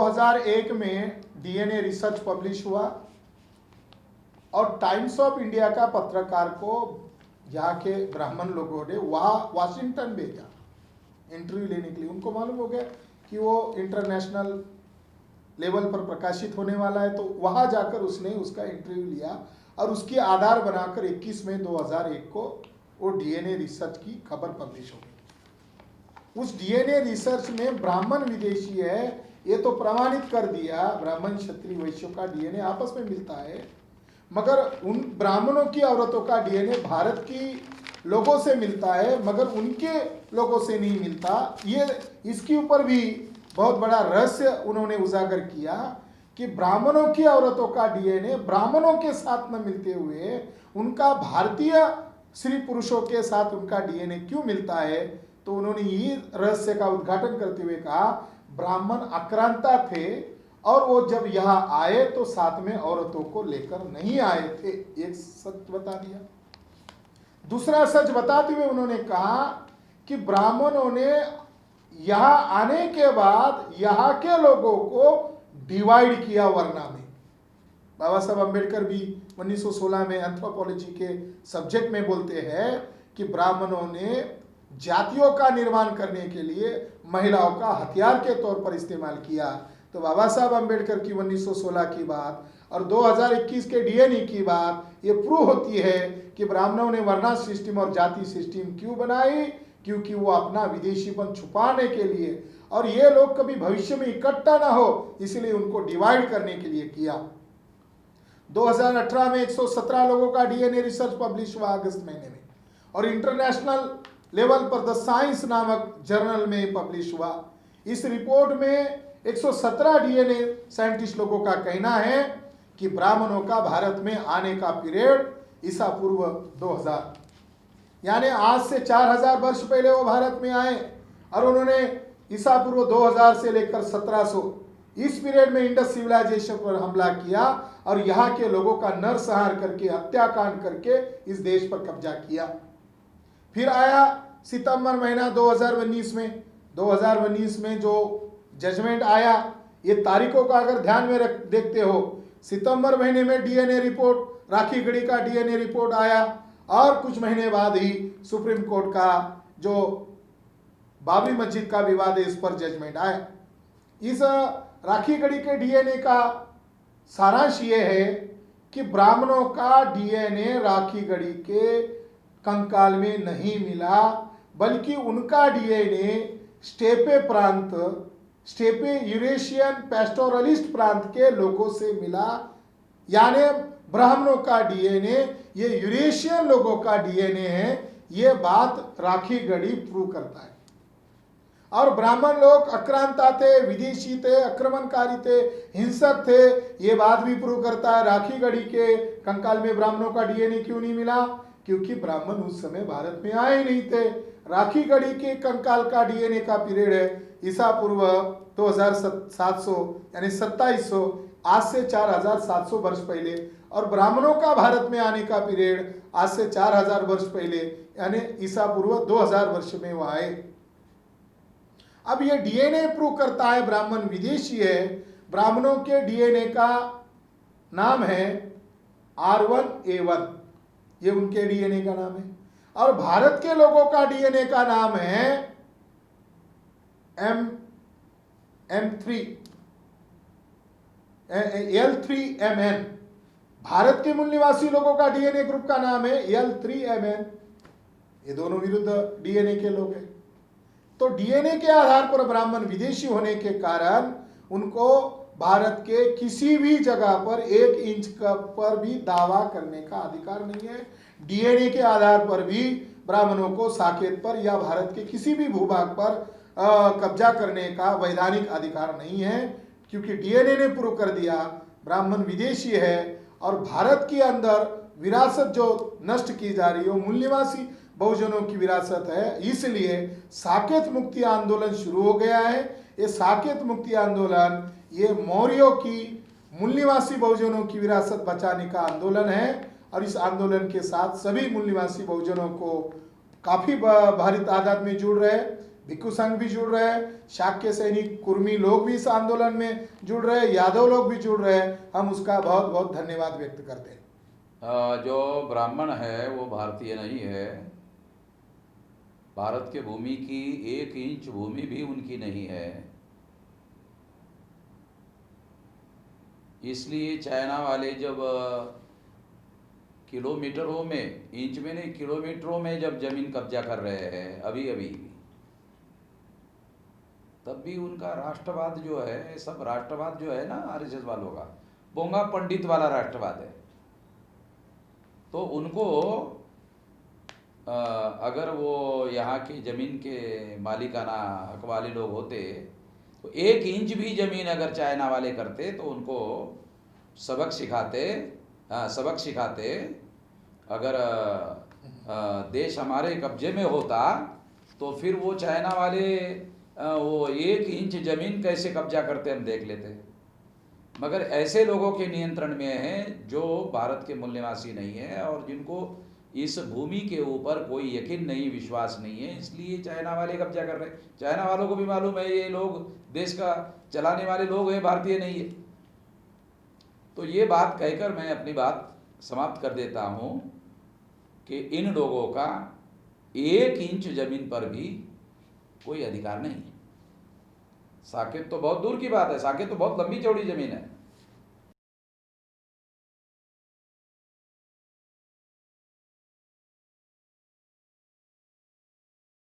2001 में DNA research publish हुआ और टाइम्स ऑफ इंडिया का पत्रकार को यहाँ के ब्राह्मण लोगों ने वहाँ वाशिंगटन भेजा इंटरव्यू लेने के लिए। उनको मालूम हो गया कि वो इंटरनेशनल लेवल पर प्रकाशित होने वाला है, तो वहाँ जाकर उसने उसका इंटरव्यू लिया और उसकी आधार बनाकर 21 मई 2001 को वो डीएनए रिसर्च की खबर पब्लिश हो गई। उस डीएनए रिसर्च में ब्राह्मण विदेशी है ये तो प्रमाणित कर दिया, ब्राह्मण क्षत्रिय वैश्यों का डीएनए आपस में मिलता है, मगर उन ब्राह्मणों की औरतों का डीएनए भारत की लोगों से मिलता है मगर उनके लोगों से नहीं मिलता। ये इसके ऊपर भी बहुत बड़ा रहस्य उन्होंने उजागर किया कि ब्राह्मणों की औरतों का डीएनए ब्राह्मणों के साथ न मिलते हुए उनका भारतीय स्त्री पुरुषों के साथ उनका डीएनए क्यों मिलता है। तो उन्होंने ये रहस्य का उद्घाटन करते हुए कहा ब्राह्मण आक्रांता थे और वो जब यहाँ आए तो साथ में औरतों को लेकर नहीं आए थे। एक सच बता दिया। दूसरा सच बताते हुए उन्होंने कहा कि ब्राह्मणों ने यहाँ आने के बाद यहाँ के लोगों को डिवाइड किया वर्णा में। बाबा साहब अम्बेडकर भी 1916 में एंथ्रोपोलॉजी के सब्जेक्ट में बोलते हैं कि ब्राह्मणों ने जातियों का निर्माण करने के लिए महिलाओं का हथियार के तौर पर इस्तेमाल किया। तो बाबा साहब अम्बेडकर की 1916 की बात और 2021 के डीएनए की बात ये प्रूव होती है कि ब्राह्मणों ने वर्णा सिस्टम और जाति सिस्टम क्यों बनाई, क्योंकि वो अपना विदेशीपन छुपाने के लिए और ये लोग कभी भविष्य में इकट्ठा ना हो इसलिए उनको डिवाइड करने के लिए किया। 2018 में 117 लोगों का डीएनए रिसर्च पब्लिश हुआ अगस्त महीने में और इंटरनेशनल लेवल पर द साइंस नामक जर्नल में पब्लिश हुआ। इस रिपोर्ट में 117 डीएनए साइंटिस्ट लोगों का कहना है कि ब्राह्मणों का भारत में आने का पीरियड ईसा पूर्व 2000 यानी आज से 4000 वर्ष पहले वो भारत में आए और उन्होंने ईसा पूर्व 2000 से लेकर 1700 इस पीरियड में इंडस सिविलाइजेशन पर हमला किया और यहाँ के लोगों का नरसंहार करके हत्याकांड करके इस देश पर कब्जा किया। फिर आया सितंबर महीना 2019 में जो जजमेंट आया, ये तारीखों का अगर ध्यान में देखते हो, सितंबर महीने में डीएनए रिपोर्ट राखीगढ़ी का डीएनए रिपोर्ट आया और कुछ महीने बाद ही सुप्रीम कोर्ट का जो बाबरी मस्जिद का विवाद है इस पर जजमेंट आया। इस राखीगढ़ी के डीएनए का सारांश ये है कि ब्राह्मणों का डीएनए राखीगढ़ी के कंकाल में नहीं मिला बल्कि उनका डीएनए स्टेपे यूरेशियन पेस्टोरलिस्ट प्रांत के लोगों से मिला। यानी ब्राह्मणों का डीएनए ये यूरेशियन लोगों का डीएनए है, ये बात राखीगढ़ी प्रूव करता है। और ब्राह्मण लोग आक्रांता थे, विदेशी थे, आक्रमणकारी थे, हिंसक थे, ये बात भी प्रूव करता है। राखीगढ़ी के कंकाल में ब्राह्मणों का डीएनए क्यों नहीं मिला, क्योंकि ब्राह्मण उस समय भारत में आए नहीं थे। राखीगढ़ी के कंकाल का डीएनए का पीरियड है ईसा पूर्व 2700 यानी 2700, आज से 4700 वर्ष पहले, और ब्राह्मणों का भारत में आने का पीरियड आज से 4000 वर्ष पहले यानी ईसा पूर्व 2000 वर्ष में वो आए। अब ये डीएनए प्रूव करता है ब्राह्मण विदेशी है। ब्राह्मणों के डीएनए का नाम है R1A1, ये उनके डीएनए का नाम है। और भारत के लोगों का डीएनए का नाम है L3MN। भारत के मूल निवासी लोगों का डीएनए ग्रुप का नाम है L3MN। ये दोनों विरुद्ध डीएनए के लोग हैं। तो डीएनए के आधार पर ब्राह्मण विदेशी होने के कारण उनको भारत के किसी भी जगह पर 1 इंच पर भी दावा करने का अधिकार नहीं है। डीएनए के आधार पर भी ब्राह्मणों को साकेत पर या भारत के किसी भी भूभाग पर कब्जा करने का वैधानिक अधिकार नहीं है, क्योंकि डीएनए ने प्रूव कर दिया ब्राह्मण विदेशी है और भारत के अंदर विरासत जो नष्ट की जा रही है वो मूल निवासी बहुजनों की विरासत है। इसलिए साकेत मुक्ति आंदोलन शुरू हो गया है। ये साकेत मुक्ति आंदोलन ये मौर्यों की मूल निवासी बहुजनों की विरासत बचाने का आंदोलन है और इस आंदोलन के साथ सभी मूल निवासी बहुजनों को काफ़ी भारी तादाद में जुड़ रहे। भिक्खु संघ भी जुड़ रहे हैं, शाक्य सैनिक कुर्मी लोग भी इस आंदोलन में जुड़ रहे हैं, यादव लोग भी जुड़ रहे हैं। हम उसका बहुत बहुत धन्यवाद व्यक्त करते हैं। जो ब्राह्मण है वो भारतीय नहीं है। भारत के भूमि की 1 इंच भूमि भी उनकी नहीं है। इसलिए चाइना वाले जब किलोमीटरों में, इंच में नहीं किलोमीटरों में जब जमीन कब्जा कर रहे हैं अभी अभी, तब भी उनका राष्ट्रवाद जो है, सब राष्ट्रवाद जो है ना आरएसएस वालों का, बोंगा पंडित वाला राष्ट्रवाद है। तो उनको अगर वो यहाँ की ज़मीन के मालिकाना हक वाले लोग होते तो 1 इंच भी ज़मीन अगर चाइना वाले करते तो उनको सबक सिखाते। अगर देश हमारे कब्जे में होता तो फिर वो चाइना वाले वो 1 इंच ज़मीन कैसे कब्जा करते हम देख लेते। मगर ऐसे लोगों के नियंत्रण में है जो भारत के मूल निवासी नहीं है और जिनको इस भूमि के ऊपर कोई यकीन नहीं, विश्वास नहीं है, इसलिए चाइना वाले कब्जा कर रहे हैं। चाइना वालों को भी मालूम है ये लोग देश का चलाने वाले लोग हैं, भारतीय नहीं है। तो ये बात कहकर मैं अपनी बात समाप्त कर देता हूँ कि इन लोगों का 1 इंच जमीन पर भी कोई अधिकार नहीं है। साकेत तो बहुत दूर की बात है, साकेत तो बहुत लंबी चौड़ी जमीन है।